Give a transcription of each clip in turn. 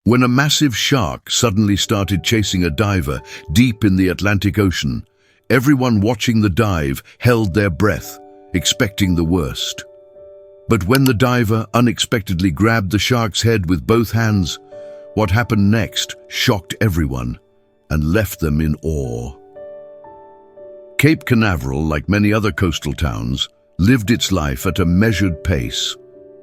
when a massive shark suddenly started chasing a diver deep in the Atlantic Ocean. Everyone watching the dive held their breath, expecting the worst. But when the diver unexpectedly grabbed the shark's head with both hands, what happened next shocked everyone and left them in awe. Cape Canaveral, like many other coastal towns, lived its life at a measured pace.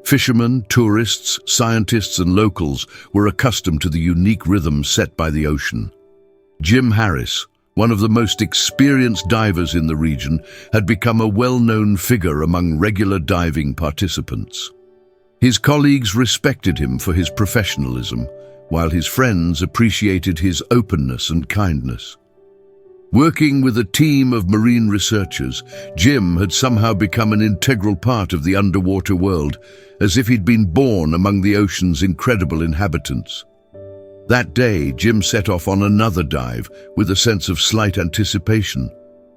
Fishermen, tourists, scientists, and locals were accustomed to the unique rhythm set by the ocean. Jim Harris, one of the most experienced divers in the region, had become a well-known figure among regular diving participants. His colleagues respected him for his professionalism, while his friends appreciated his openness and kindness. Working with a team of marine researchers, Jim had somehow become an integral part of the underwater world, as if he'd been born among the ocean's incredible inhabitants. That day, Jim set off on another dive with a sense of slight anticipation.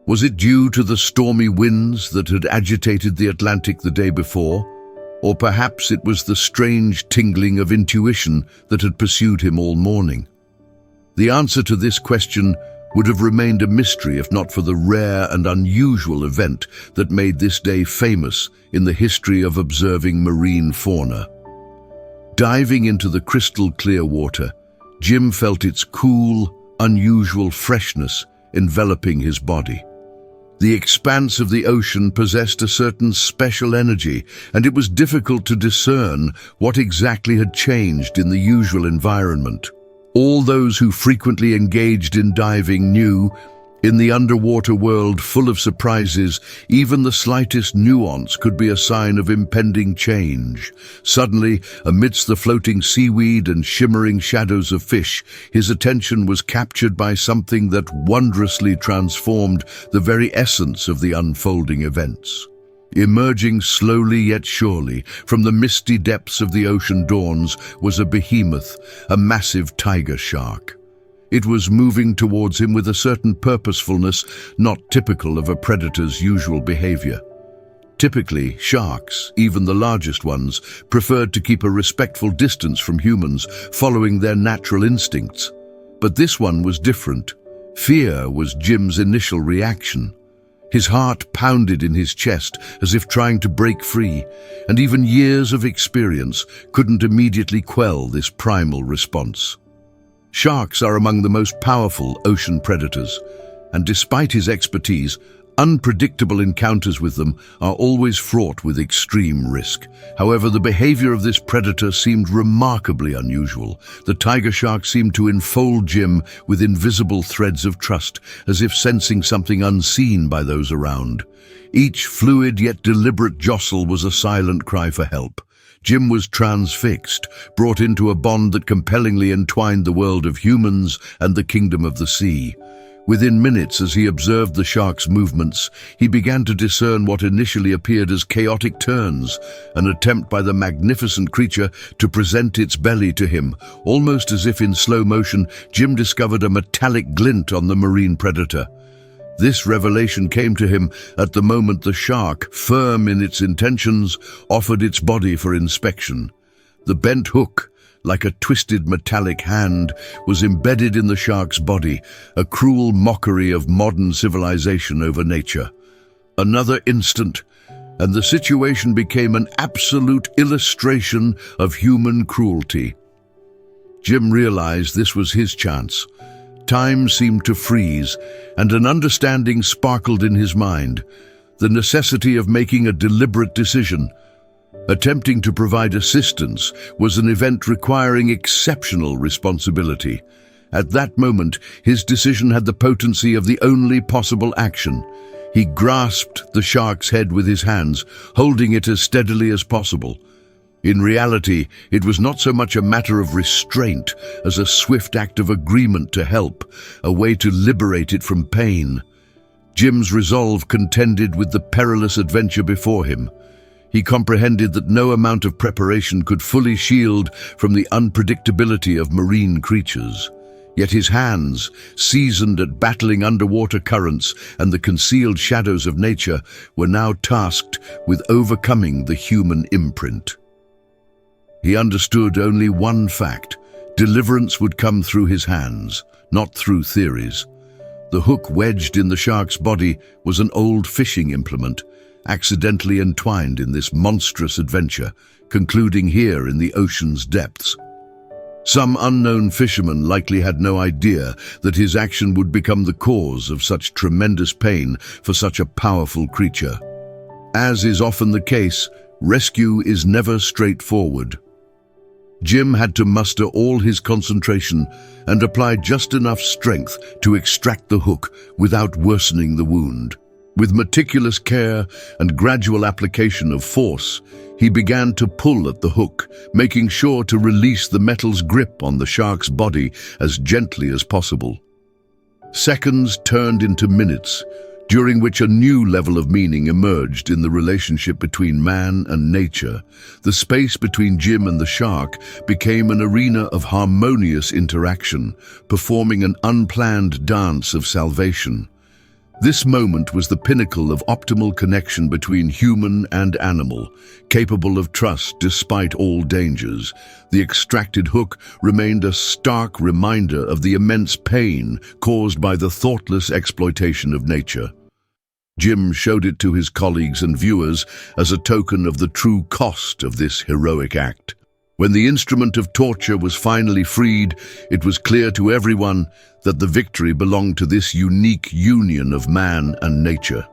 Was it due to the stormy winds that had agitated the Atlantic the day before? Or perhaps it was the strange tingling of intuition that had pursued him all morning? The answer to this question would have remained a mystery if not for the rare and unusual event that made this day famous in the history of observing marine fauna. Diving into the crystal-clear water, Jim felt its cool, unusual freshness enveloping his body. The expanse of the ocean possessed a certain special energy, and it was difficult to discern what exactly had changed in the usual environment. All those who frequently engaged in diving knew, in the underwater world full of surprises, even the slightest nuance could be a sign of impending change. Suddenly, amidst the floating seaweed and shimmering shadows of fish, his attention was captured by something that wondrously transformed the very essence of the unfolding events. Emerging slowly yet surely from the misty depths of the ocean dawns was a behemoth, a massive tiger shark. It was moving towards him with a certain purposefulness not typical of a predator's usual behavior. Typically, sharks, even the largest ones, preferred to keep a respectful distance from humans, following their natural instincts. But this one was different. Fear was Jim's initial reaction. His heart pounded in his chest as if trying to break free, and even years of experience couldn't immediately quell this primal response. Sharks are among the most powerful ocean predators, and despite his expertise, unpredictable encounters with them are always fraught with extreme risk. However, the behavior of this predator seemed remarkably unusual. The tiger shark seemed to enfold Jim with invisible threads of trust, as if sensing something unseen by those around. Each fluid yet deliberate jostle was a silent cry for help. Jim was transfixed, brought into a bond that compellingly entwined the world of humans and the kingdom of the sea. Within minutes, as he observed the shark's movements, he began to discern what initially appeared as chaotic turns, an attempt by the magnificent creature to present its belly to him. Almost as if in slow motion, Jim discovered a metallic glint on the marine predator. This revelation came to him at the moment the shark, firm in its intentions, offered its body for inspection. The bent hook, like a twisted metallic hand, was embedded in the shark's body, a cruel mockery of modern civilization over nature. Another instant, and the situation became an absolute illustration of human cruelty. Jim realized this was his chance. Time seemed to freeze, and an understanding sparkled in his mind, the necessity of making a deliberate decision. Attempting to provide assistance was an event requiring exceptional responsibility. At that moment, his decision had the potency of the only possible action. He grasped the shark's head with his hands, holding it as steadily as possible. In reality, it was not so much a matter of restraint as a swift act of agreement to help, a way to liberate it from pain. Jim's resolve contended with the perilous adventure before him. He comprehended that no amount of preparation could fully shield from the unpredictability of marine creatures. Yet his hands, seasoned at battling underwater currents and the concealed shadows of nature, were now tasked with overcoming the human imprint. He understood only one fact: Deliverance would come through his hands, not through theories. The hook wedged in the shark's body was an old fishing implement, accidentally entwined in this monstrous adventure, concluding here in the ocean's depths. Some unknown fisherman likely had no idea that his action would become the cause of such tremendous pain for such a powerful creature. As is often the case, rescue is never straightforward. Jim had to muster all his concentration and apply just enough strength to extract the hook without worsening the wound. With meticulous care and gradual application of force, he began to pull at the hook, making sure to release the metal's grip on the shark's body as gently as possible. Seconds turned into minutes, during which a new level of meaning emerged in the relationship between man and nature. The space between Jim and the shark became an arena of harmonious interaction, performing an unplanned dance of salvation. This moment was the pinnacle of optimal connection between human and animal, capable of trust despite all dangers. The extracted hook remained a stark reminder of the immense pain caused by the thoughtless exploitation of nature. Jim showed it to his colleagues and viewers as a token of the true cost of this heroic act. When the instrument of torture was finally freed, it was clear to everyone that the victory belonged to this unique union of man and nature.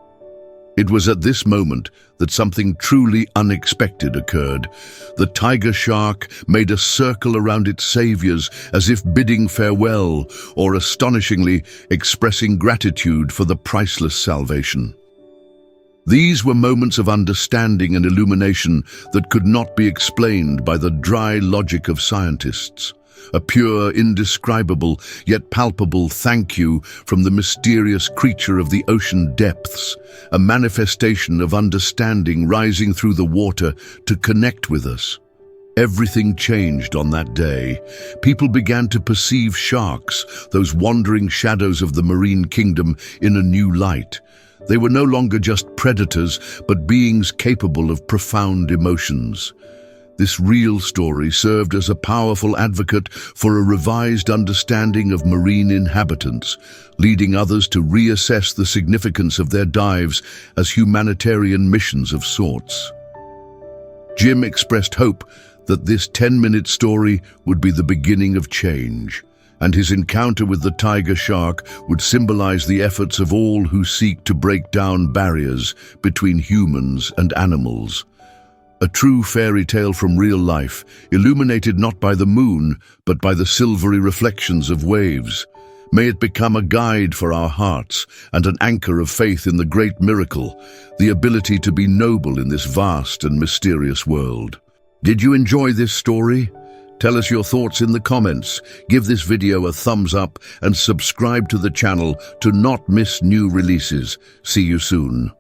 It was at this moment that something truly unexpected occurred. The tiger shark made a circle around its saviors as if bidding farewell or astonishingly expressing gratitude for the priceless salvation. These were moments of understanding and illumination that could not be explained by the dry logic of scientists. A pure, indescribable, yet palpable thank you from the mysterious creature of the ocean depths, a manifestation of understanding rising through the water to connect with us. Everything changed on that day. People began to perceive sharks, those wandering shadows of the marine kingdom, in a new light. They were no longer just predators, but beings capable of profound emotions. This real story served as a powerful advocate for a revised understanding of marine inhabitants, leading others to reassess the significance of their dives as humanitarian missions of sorts. Jim expressed hope that this 10-minute story would be the beginning of change, and his encounter with the tiger shark would symbolize the efforts of all who seek to break down barriers between humans and animals. A true fairy tale from real life, illuminated not by the moon, but by the silvery reflections of waves. May it become a guide for our hearts and an anchor of faith in the great miracle, the ability to be noble in this vast and mysterious world. Did you enjoy this story? Tell us your thoughts in the comments, give this video a thumbs up and subscribe to the channel to not miss new releases. See you soon.